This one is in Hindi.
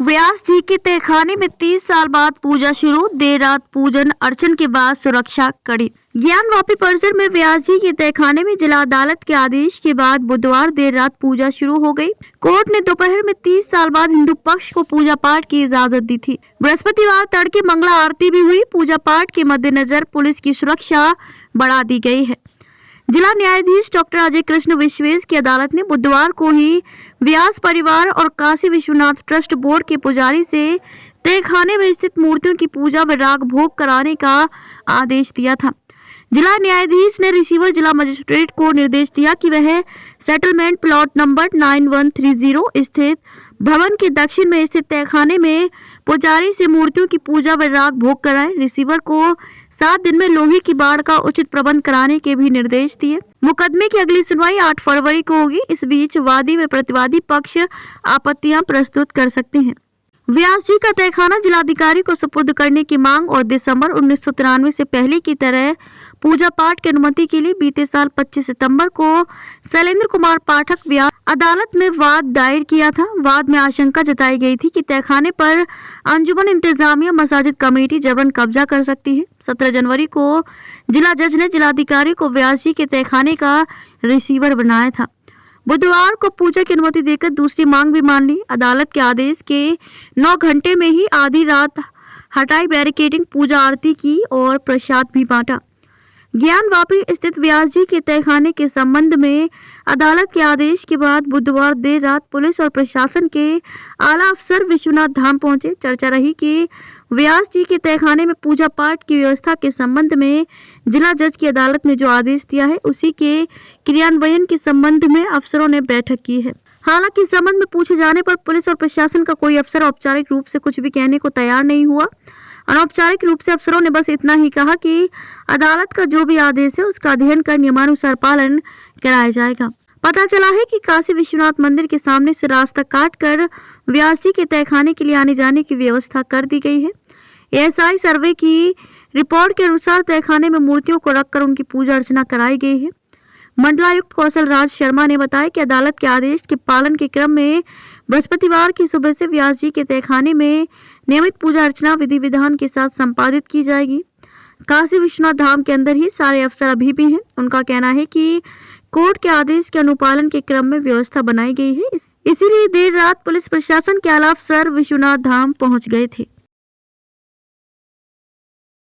व्यास जी के तहखाने में 30 साल बाद पूजा शुरू। देर रात पूजन अर्चन के बाद सुरक्षा कड़ी। ज्ञानवापी परिसर में व्यास जी के तहखाने में जिला अदालत के आदेश के बाद बुधवार देर रात पूजा शुरू हो गई। कोर्ट ने दोपहर में 30 साल बाद हिंदू पक्ष को पूजा पाठ की इजाजत दी थी। बृहस्पतिवार तड़के मंगला आरती भी हुई। पूजा पाठ के मद्देनजर पुलिस की सुरक्षा बढ़ा दी गई है। जिला न्यायाधीश डॉक्टर अजय कृष्ण विश्वेश की अदालत ने बुधवार को ही व्यास परिवार और काशी विश्वनाथ ट्रस्ट बोर्ड के पुजारी से तहखाने में स्थित मूर्तियों की पूजा व राग भोग कराने का आदेश दिया था। जिला न्यायाधीश ने रिसीवर जिला मजिस्ट्रेट को निर्देश दिया कि वह सेटलमेंट प्लॉट नंबर 9130 स्थित भवन के दक्षिण में स्थित तहखाने में पुजारी से मूर्तियों की पूजा व राग भोग कराए। रिसीवर को 7 दिन में लोहे की बाड़ का उचित प्रबंध कराने के भी निर्देश दिए। मुकदमे की अगली सुनवाई 8 फरवरी को होगी। इस बीच वादी व प्रतिवादी पक्ष आपत्तियां प्रस्तुत कर सकते हैं। व्यास जी का तहखाना जिलाधिकारी को सुपुर्द करने की मांग और दिसंबर 1993 से पहले की तरह पूजा पाठ की अनुमति के लिए बीते साल 25 सितंबर को शैलेंद्र कुमार पाठक व्यास अदालत में वाद दायर किया था। वाद में आशंका जताई गई थी कि तहखाने पर अंजुमन इंतजामिया मसाजिद कमेटी जबरन कब्जा कर सकती है। 17 जनवरी को जिला जज ने जिलाधिकारी को व्यास जी के तहखाने का रिसीवर बनाया था। बुधवार को पूजा की अनुमति देकर दूसरी मांग भी मान ली। अदालत के आदेश के 9 घंटे में ही आधी रात हटाई बैरिकेडिंग, पूजा आरती की और प्रसाद भी बांटा। ज्ञानवापी स्थित व्यास जी के तहखाने के संबंध में अदालत के आदेश के बाद बुधवार देर रात पुलिस और प्रशासन के आला अफसर विश्वनाथ धाम पहुंचे। चर्चा रही कि व्यास जी के तहखाने में पूजा पाठ की व्यवस्था के संबंध में जिला जज की अदालत ने जो आदेश दिया है उसी के क्रियान्वयन के संबंध में अफसरों ने बैठक की है। हालांकि इस संबंध में पूछे जाने पर पुलिस और प्रशासन का कोई अफसर औपचारिक रूप से कुछ भी कहने को तैयार नहीं हुआ। अनौपचारिक रूप से अफसरों ने बस इतना ही कहा कि अदालत का जो भी आदेश है उसका अध्ययन कर नियमानुसार पालन कराया जाएगा। पता चला है कि काशी विश्वनाथ मंदिर के सामने से रास्ता काटकर व्यास जी के तहखाने के लिए आने जाने की व्यवस्था कर दी गई है। एएसआई सर्वे की रिपोर्ट के अनुसार तहखाने में मूर्तियों को रखकर उनकी पूजा अर्चना कराई गई है। मंडलायुक्त कौशल राज शर्मा ने बताया कि अदालत के आदेश के पालन के क्रम में बृहस्पतिवार की सुबह से व्यास जी के तहखाने में नियमित पूजा अर्चना विधि विधान के साथ संपादित की जाएगी। काशी विश्वनाथ धाम के अंदर ही सारे अफसर अभी भी हैं। उनका कहना है कि कोर्ट के आदेश के अनुपालन के क्रम में व्यवस्था बनाई गई है, इसीलिए देर रात पुलिस प्रशासन के आला अफसर विश्वनाथ धाम पहुंच गए थे।